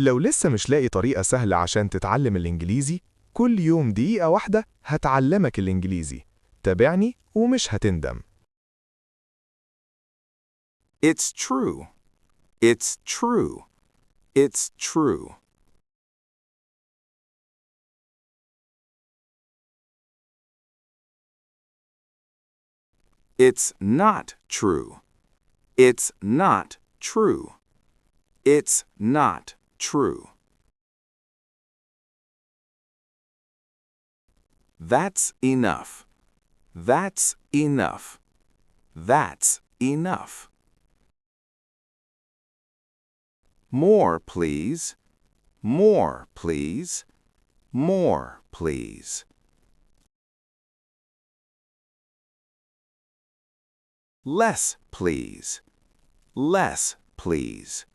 لو لسه مش لاقي طريقة سهلة عشان تتعلم الإنجليزي، كل يوم دقيقة واحدة هتعلمك الإنجليزي. تابعني ومش هتندم. It's true. It's true. It's true. It's not true. It's not true. It's not true. That's enough. That's enough. That's enough. More, please. More, please. More, please. Less, please. Less, please.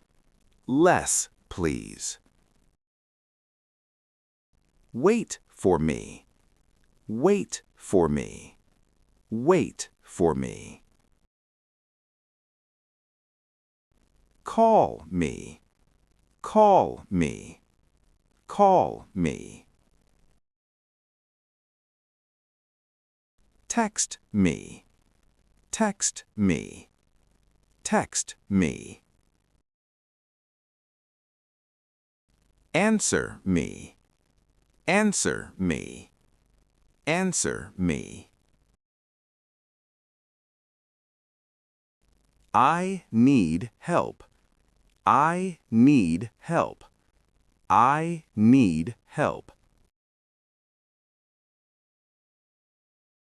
Less, please. Wait for me. Wait for me. Wait for me. Call me. Call me. Call me. Text me. Text me. Text me. Answer me. Answer me. Answer me. I need help. I need help. I need help.